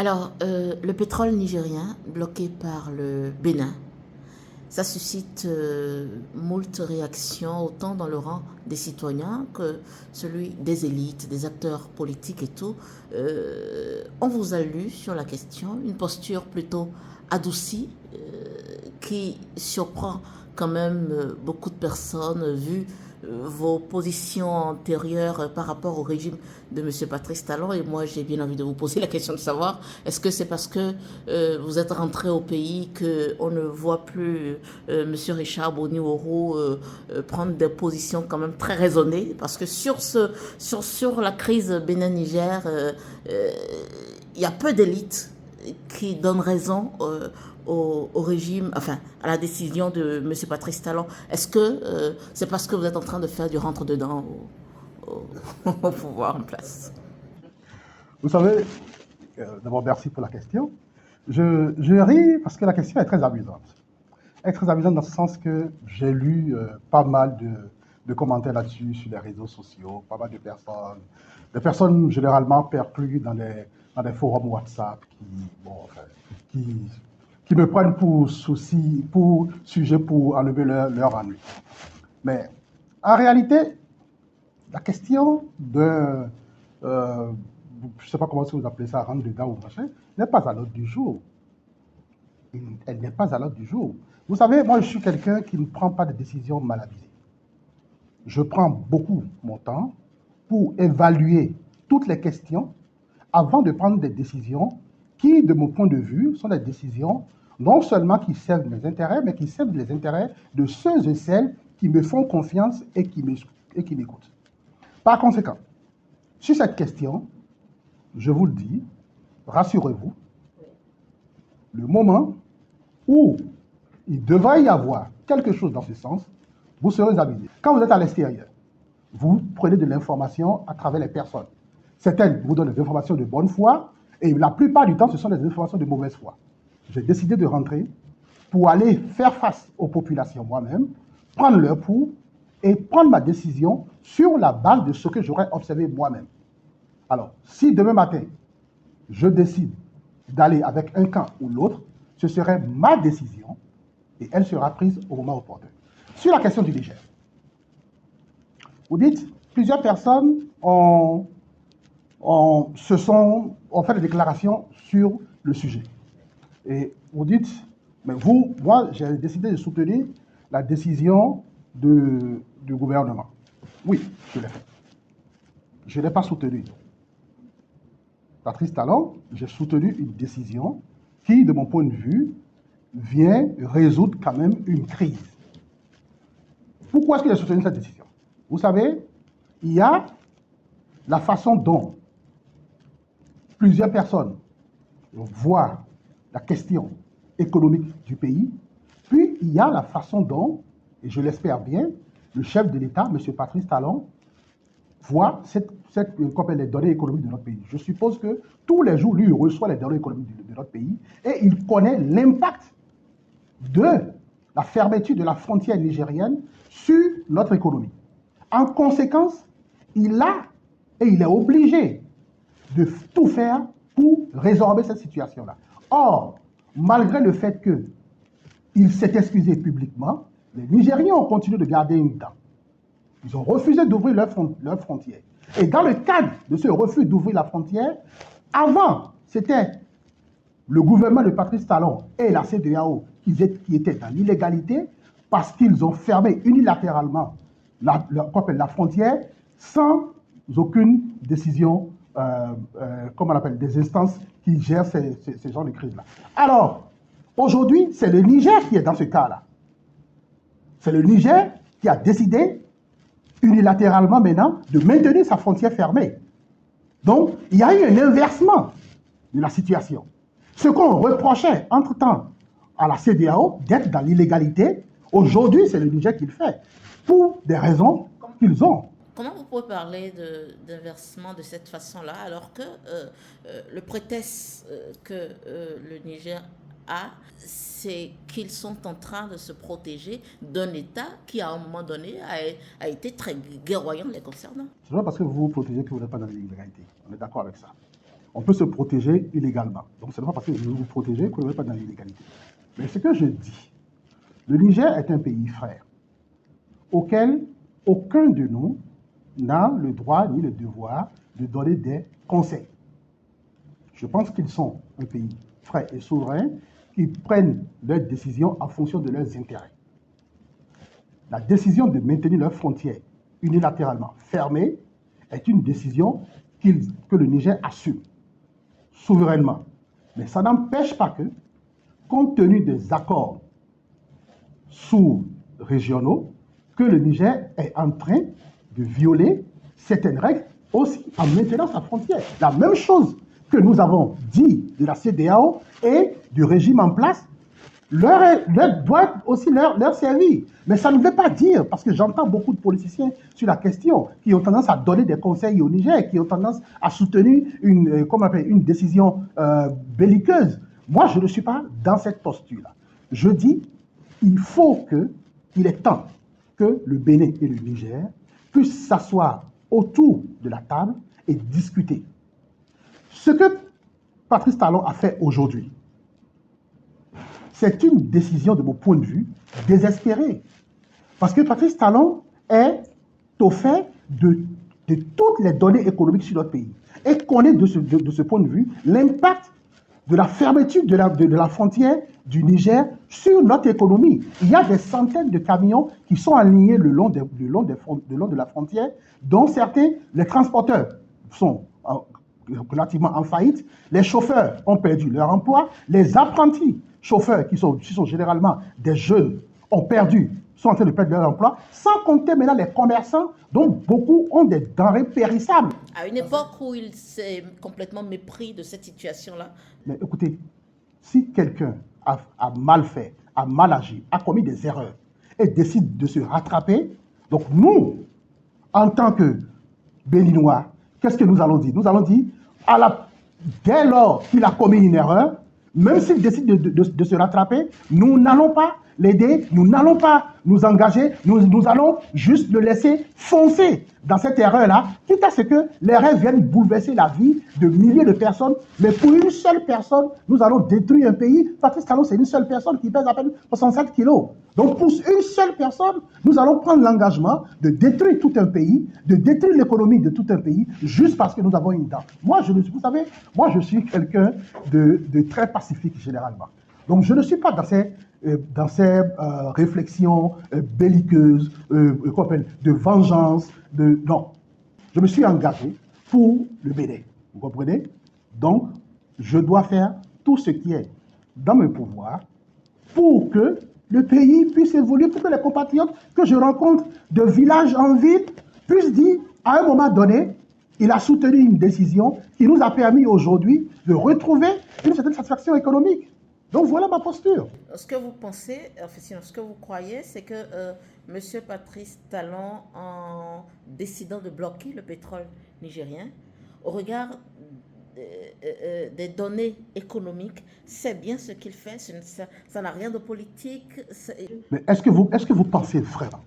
Alors, le pétrole nigérien bloqué par le Bénin, ça suscite moult réactions, autant dans le rang des citoyens que celui des élites, des acteurs politiques et tout. On vous a lu sur la question, une posture plutôt adoucie qui surprend quand même beaucoup de personnes vu vos positions antérieures par rapport au régime de M. Patrice Talon. Et moi, j'ai bien envie de vous poser la question de savoir, est-ce que c'est parce que vous êtes rentré au pays qu'on ne voit plus M. Richard Boni-Oro prendre des positions quand même très raisonnées? Parce que sur la crise Bénin-Niger, il y a peu d'élites qui donnent raison au régime, enfin, à la décision de M. Patrice Talon. Est-ce que c'est parce que vous êtes en train de faire du rentre-dedans au pouvoir en place? Vous savez, d'abord, merci pour la question. Je ris parce que la question est très amusante. Elle est très amusante dans ce sens que j'ai lu pas mal de commentaires là-dessus sur les réseaux sociaux, pas mal de personnes, des personnes généralement perclues dans des forums WhatsApp qui, qui me prennent pour sujet pour enlever leur ennui. Mais en réalité, la question de, je ne sais pas comment vous appelez ça, rendre dedans ou machin, n'est pas à l'ordre du jour. Elle n'est pas à l'ordre du jour. Vous savez, moi, je suis quelqu'un qui ne prend pas de décisions mal avisées. Je prends beaucoup mon temps pour évaluer toutes les questions avant de prendre des décisions qui, de mon point de vue, sont des décisions non seulement qui servent mes intérêts, mais qui servent les intérêts de ceux et celles qui me font confiance et qui m'écoutent. Par conséquent, sur cette question, je vous le dis, rassurez-vous, le moment où il devrait y avoir quelque chose dans ce sens, vous serez avisé. Quand vous êtes à l'extérieur, vous prenez de l'information à travers les personnes. Certaines vous donnent des informations de bonne foi, et la plupart du temps, ce sont des informations de mauvaise foi. J'ai décidé de rentrer pour aller faire face aux populations moi-même, prendre leur pouls et prendre ma décision sur la base de ce que j'aurais observé moi-même. Alors, si demain matin, je décide d'aller avec un camp ou l'autre, ce serait ma décision et elle sera prise au moment opportun. Sur la question du Niger, vous dites, plusieurs personnes ont fait des déclarations sur le sujet. Et vous dites, mais moi, j'ai décidé de soutenir la décision du gouvernement. Oui, je l'ai fait. Je ne l'ai pas soutenu. Patrice Talon, j'ai soutenu une décision qui, de mon point de vue, vient résoudre quand même une crise. Pourquoi est-ce qu'il a soutenu cette décision? Vous savez, il y a la façon dont plusieurs personnes voient la question économique du pays, puis il y a la façon dont, et je l'espère bien, le chef de l'État, M. Patrice Talon, voit les données économiques de notre pays. Je suppose que tous les jours, lui, reçoit les données économiques de notre pays et il connaît l'impact de la fermeture de la frontière nigérienne sur notre économie. En conséquence, il est obligé de tout faire pour résorber cette situation-là. Or, malgré le fait qu'il s'est excusé publiquement, les Nigériens ont continué de garder une dent. Ils ont refusé d'ouvrir leur frontière. Et dans le cadre de ce refus d'ouvrir la frontière, avant, c'était le gouvernement de Patrice Talon et la CEDEAO qui étaient dans l'illégalité parce qu'ils ont fermé unilatéralement la frontière sans aucune décision, comme on appelle, des instances qui gèrent ces genres de crises-là. Alors, aujourd'hui, c'est le Niger qui est dans ce cas-là. C'est le Niger qui a décidé unilatéralement maintenant de maintenir sa frontière fermée. Donc, il y a eu un inversement de la situation. Ce qu'on reprochait entre-temps à la CEDEAO d'être dans l'illégalité, aujourd'hui, c'est le Niger qui le fait, pour des raisons qu'ils ont. Comment vous pouvez parler d'inversement de cette façon-là, alors que le prétexte que le Niger a, c'est qu'ils sont en train de se protéger d'un État qui, à un moment donné, a été très guerroyant les concernant? C'est pas parce que vous vous protégez que vous n'êtes pas dans l'illégalité. On est d'accord avec ça. on peut se protéger illégalement. Donc, ce n'est pas parce que je veux vous protéger que vous n'êtes pas dans l'illégalité. Mais ce que je dis, le Niger est un pays frère auquel aucun de nous n'a le droit ni le devoir de donner des conseils. Je pense qu'ils sont un pays frère et souverain qui prennent leurs décisions en fonction de leurs intérêts. La décision de maintenir leurs frontières unilatéralement fermées est une décision que le Niger assume souverainement. Mais ça n'empêche pas que, compte tenu des accords sous-régionaux, que le Niger est en train de violer certaines règles aussi en maintenant sa frontière. La même chose que nous avons dit de la CEDEAO et du régime en place doit aussi leur servir. Mais ça ne veut pas dire, parce que j'entends beaucoup de politiciens sur la question, qui ont tendance à donner des conseils au Niger, qui ont tendance à soutenir une décision belliqueuse. Moi, je ne suis pas dans cette posture-là. Je dis, il est temps que le Bénin et le Niger puissent s'asseoir autour de la table et discuter. Ce que Patrice Talon a fait aujourd'hui, c'est une décision, de mon point de vue, désespérée. Parce que Patrice Talon est au fait de toutes les données économiques sur notre pays et connaît de ce point de vue l'impact de la fermeture de la frontière du Niger sur notre économie. Il y a des centaines de camions qui sont alignés le long de la frontière, dont certains, les transporteurs sont relativement en faillite, les chauffeurs ont perdu leur emploi, les apprentis chauffeurs, qui sont généralement des jeunes, sont en train de perdre leur emploi, sans compter maintenant les commerçants, dont beaucoup ont des denrées périssables. À une époque où il s'est complètement mépris de cette situation-là. Mais écoutez, si quelqu'un a mal fait, a mal agi, a commis des erreurs et décide de se rattraper, donc nous, en tant que Béninois, qu'est-ce que nous allons dire? Nous allons dire, dès lors qu'il a commis une erreur, même s'il décide de se rattraper, nous n'allons pas l'aider, nous n'allons pas nous engager, nous allons juste le laisser foncer dans cette erreur-là, quitte à ce que l'erreur vienne bouleverser la vie de milliers de personnes. Mais pour une seule personne, nous allons détruire un pays. Patrice Talon, c'est une seule personne qui pèse à peine 67 kilos. Donc pour une seule personne, nous allons prendre l'engagement de détruire tout un pays, de détruire l'économie de tout un pays, juste parce que nous avons une dent. Vous savez, moi je suis quelqu'un de très pacifique généralement. Donc je ne suis pas dans ces réflexions belliqueuses, de vengeance. Non, je me suis engagé pour le Bénin. Vous comprenez? Donc, je dois faire tout ce qui est dans mes pouvoirs pour que le pays puisse évoluer, pour que les compatriotes que je rencontre de village en ville puissent dire, à un moment donné, il a soutenu une décision qui nous a permis aujourd'hui de retrouver une certaine satisfaction économique. Donc voilà ma posture. Ce que vous pensez, ce que vous croyez, c'est que M. Patrice Talon, en décidant de bloquer le pétrole nigérien, au regard des données économiques, c'est bien ce qu'il fait, ça n'a rien de politique. Mais est-ce que vous pensez vraiment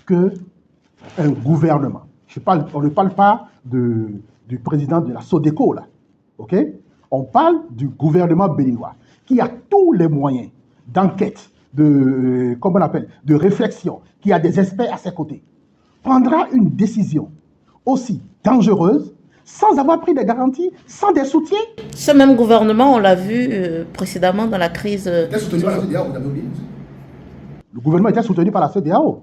qu'un gouvernement, on ne parle pas du président de la SODECO, là, ok? On parle du gouvernement béninois, qui a tous les moyens d'enquête, de réflexion, qui a des experts à ses côtés, prendra une décision aussi dangereuse sans avoir pris des garanties, sans des soutiens. Ce même gouvernement, on l'a vu précédemment dans la crise. Était soutenu par la CEDEAO, vous avez oublié. Le gouvernement était soutenu par la CEDEAO.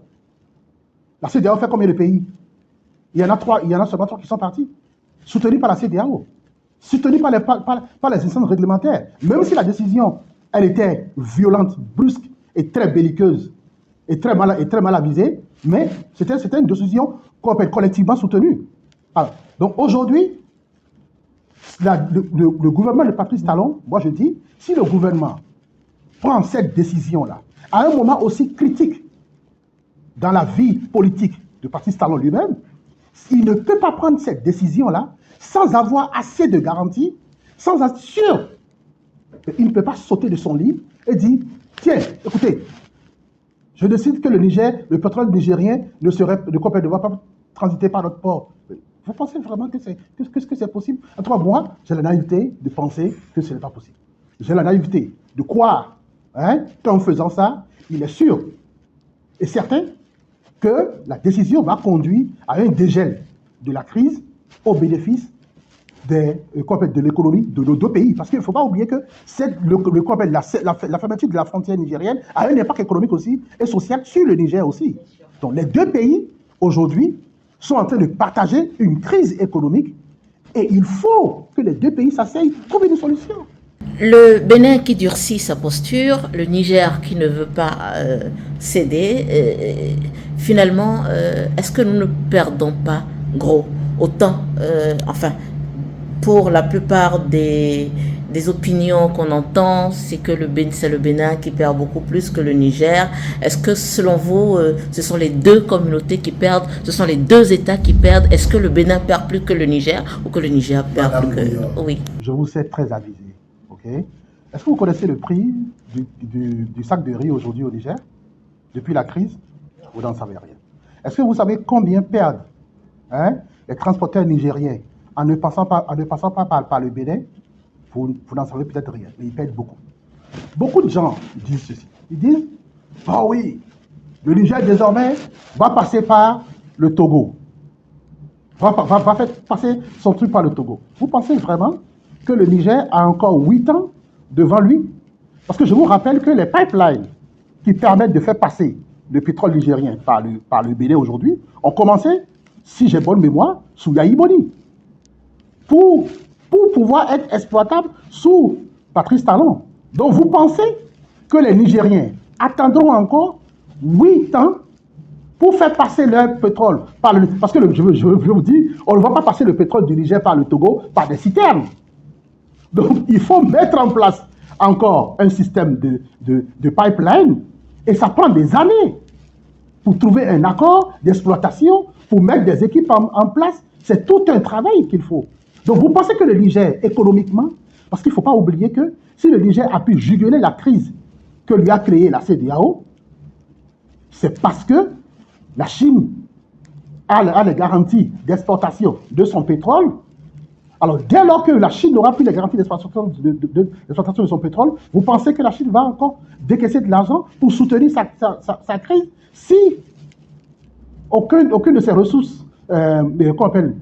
La CEDEAO fait combien de pays? Il y en a seulement 3 qui sont partis. Soutenus par la CEDEAO. Soutenus par les instances réglementaires. Même si la décision, elle était violente, brusque et très belliqueuse et très mal avisée, mais c'était une décision collectivement soutenue. Alors, donc aujourd'hui, le gouvernement de Patrice Talon, moi je dis, si le gouvernement prend cette décision-là, à un moment aussi critique dans la vie politique de Patrice Talon lui-même, il ne peut pas prendre cette décision-là sans avoir assez de garanties, sans être sûr. Il ne peut pas sauter de son lit et dire, tiens, écoutez, je décide que le pétrole nigérien ne va pas transiter par notre port. Vous pensez vraiment que c'est possible? En tout cas, moi, j'ai la naïveté de penser que ce n'est pas possible. J'ai la naïveté de croire qu'en faisant ça, il est sûr et certain que la décision va conduire à un dégel de la crise au bénéfice de l'économie de nos deux pays. Parce qu'il ne faut pas oublier que la fermeture de la frontière nigérienne a un impact économique aussi et social sur le Niger aussi. Donc les deux pays, aujourd'hui, sont en train de partager une crise économique et il faut que les deux pays s'asseyent pour trouver une solution. Le Bénin qui durcit sa posture, le Niger qui ne veut pas céder, finalement, est-ce que nous ne perdons pas gros autant, pour la plupart des opinions qu'on entend, c'est que c'est le Bénin qui perd beaucoup plus que le Niger. Est-ce que selon vous, ce sont les deux communautés qui perdent, ce sont les deux États qui perdent? Est-ce que le Bénin perd plus que le Niger ou que le Niger perd plus que... Oui. Je vous sais très avisé. Okay? Est-ce que vous connaissez le prix du sac de riz aujourd'hui au Niger? Depuis la crise? Vous n'en savez rien. Est-ce que vous savez combien perdent les transporteurs nigériens en ne passant pas par le Bénin? Vous n'en savez peut-être rien, mais ils perdent beaucoup. Beaucoup de gens disent ceci. Ils disent, ah oui, le Niger désormais va passer par le Togo. Va faire passer son truc par le Togo. Vous pensez vraiment que le Niger a encore 8 ans devant lui? Parce que je vous rappelle que les pipelines qui permettent de faire passer le pétrole nigérien par le Bénin aujourd'hui ont commencé, si j'ai bonne mémoire, sous Yahi Boni. Pour pouvoir être exploitable sous Patrice Talon. Donc vous pensez que les Nigériens attendront encore 8 ans pour faire passer leur pétrole par le... Parce que je vous dis, on ne va pas passer le pétrole du Niger par le Togo par des citernes. Donc il faut mettre en place encore un système de pipeline et ça prend des années pour trouver un accord d'exploitation, pour mettre des équipes en place. C'est tout un travail qu'il faut. Donc vous pensez que le Niger, économiquement, parce qu'il ne faut pas oublier que si le Niger a pu juguler la crise que lui a créée la CEDEAO, c'est parce que la Chine a les garanties d'exportation de son pétrole. Alors dès lors que la Chine n'aura plus les garanties d'exportation de son pétrole, vous pensez que la Chine va encore décaisser de l'argent pour soutenir sa crise si aucune de ses ressources qu'on appelle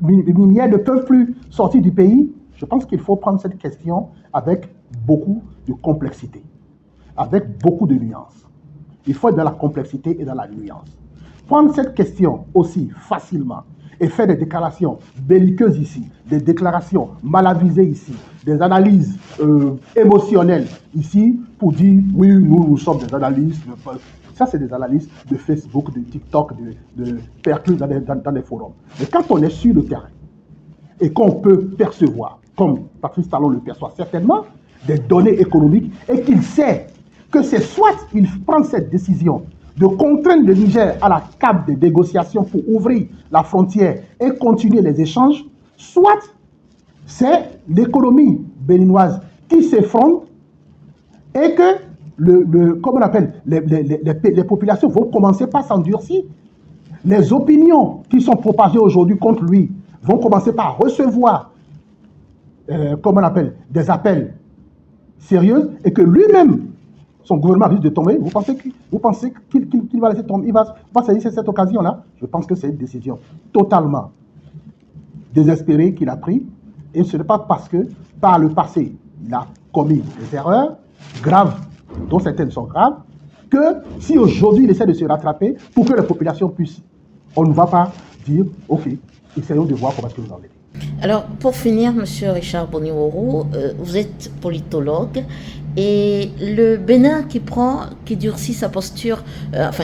minières ne peuvent plus sortir du pays? Je pense qu'il faut prendre cette question avec beaucoup de complexité, avec beaucoup de nuances. Il faut être dans la complexité et dans la nuance. Prendre cette question aussi facilement et faire des déclarations belliqueuses ici, des déclarations mal avisées ici, des analyses émotionnelles ici pour dire oui, nous sommes des analystes. Ça, c'est des analyses de Facebook, de TikTok, de perclus dans des forums. Mais quand on est sur le terrain et qu'on peut percevoir, comme Patrice Talon le perçoit certainement, des données économiques et qu'il sait que c'est soit il prend cette décision de contraindre le Niger à la table des négociations pour ouvrir la frontière et continuer les échanges, soit c'est l'économie béninoise qui s'effondre et que comme on appelle, les populations vont commencer par s'endurcir. Les opinions qui sont propagées aujourd'hui contre lui vont commencer par recevoir, comme on appelle, des appels sérieux et que lui-même, son gouvernement risque de tomber. Vous pensez qu'il va laisser tomber, il va saisir cette occasion-là? Je pense que c'est une décision totalement désespérée qu'il a prise et ce n'est pas parce que par le passé, il a commis des erreurs graves, dont certaines sont graves, que si aujourd'hui il essaie de se rattraper pour que la population puisse, on ne va pas dire, ok, essayons de voir comment est-ce que vous en êtes. Alors, pour finir, M. Richard Boniworo, vous êtes politologue et le Bénin qui durcit sa posture,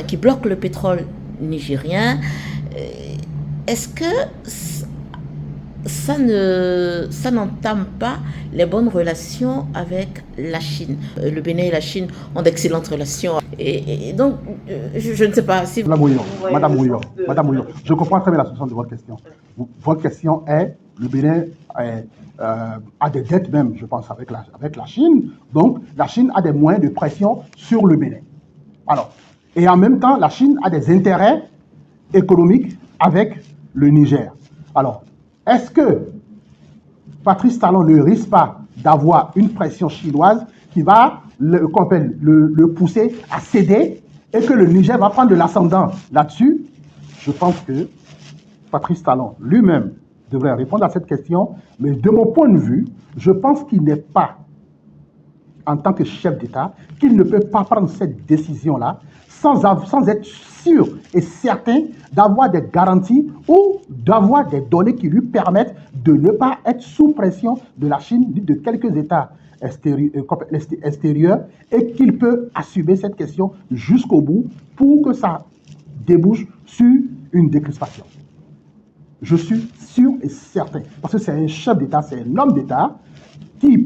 qui bloque le pétrole nigérien, est-ce que ça n'entame pas les bonnes relations avec la Chine? Le Bénin et la Chine ont d'excellentes relations. Et donc, je ne sais pas si... Madame Mouillon, je comprends très bien la solution de votre question. Votre question est, le Bénin a des dettes même, je pense, avec la Chine. Donc, la Chine a des moyens de pression sur le Bénin. Alors, et en même temps, la Chine a des intérêts économiques avec le Niger. Alors, est-ce que Patrice Talon ne risque pas d'avoir une pression chinoise qui va le pousser à céder et que le Niger va prendre de l'ascendant là-dessus? Je pense que Patrice Talon lui-même devrait répondre à cette question, mais de mon point de vue, je pense qu'il n'est pas, en tant que chef d'État, qu'il ne peut pas prendre cette décision-là sans être sûr et certain d'avoir des garanties ou d'avoir des données qui lui permettent de ne pas être sous pression de la Chine ni de quelques États extérieurs et qu'il peut assumer cette question jusqu'au bout pour que ça débouche sur une décrispation. Je suis sûr et certain, parce que c'est un chef d'État, c'est un homme d'État qui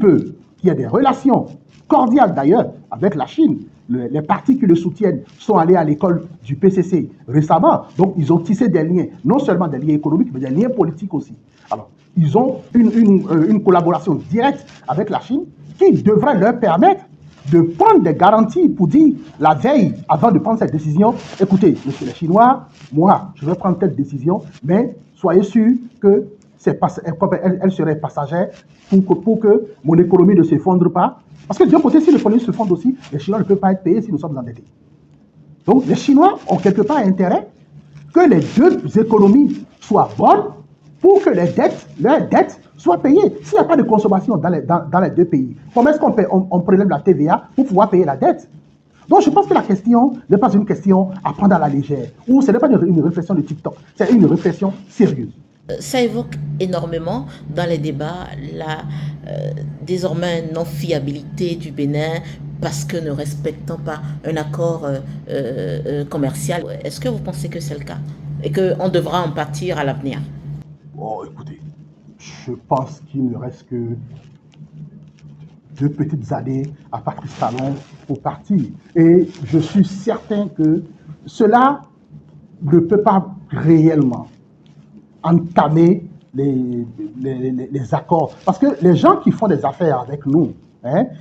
a des relations cordiales d'ailleurs avec la Chine. Les partis qui le soutiennent sont allés à l'école du PCC récemment, donc ils ont tissé des liens, non seulement des liens économiques, mais des liens politiques aussi. Alors, ils ont une collaboration directe avec la Chine qui devrait leur permettre de prendre des garanties pour dire la veille, avant de prendre cette décision, écoutez, monsieur les Chinois, moi, je vais prendre telle décision, mais soyez sûrs que elle serait passagère pour que mon économie ne s'effondre pas. Parce que d'un côté, si l'économie se fonde aussi, les Chinois ne peuvent pas être payés si nous sommes endettés. Donc les Chinois ont quelque part intérêt que les deux économies soient bonnes pour que leurs dettes soient payées. S'il n'y a pas de consommation dans les deux pays, comment est-ce qu'on prélève la TVA pour pouvoir payer la dette? Donc je pense que la question n'est pas une question à prendre à la légère, ou ce n'est pas une réflexion de TikTok, c'est une réflexion sérieuse. Ça évoque énormément dans les débats la désormais non-fiabilité du Bénin parce que ne respectant pas un accord commercial. Est-ce que vous pensez que c'est le cas et qu'on devra en partir à l'avenir? Oh, écoutez, je pense qu'il ne reste que 2 petites années à Patrice Talon pour partir. Et je suis certain que cela ne peut pas réellement entamer les accords. Parce que les gens qui font des affaires avec nous,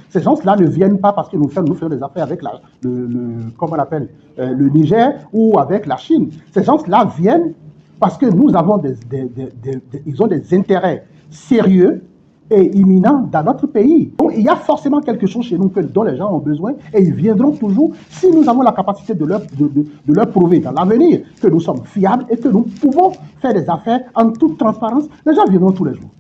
ces gens-là ne viennent pas parce que nous faisons des affaires avec le Niger ou avec la Chine. Ces gens-là viennent parce que nous avons ils ont des intérêts sérieux et imminents dans notre pays. Donc il y a forcément quelque chose chez nous dont les gens ont besoin et ils viendront toujours si nous avons la capacité de leur prouver dans l'avenir que nous sommes fiables et que nous pouvons faire des affaires en toute transparence. Les gens viendront tous les jours.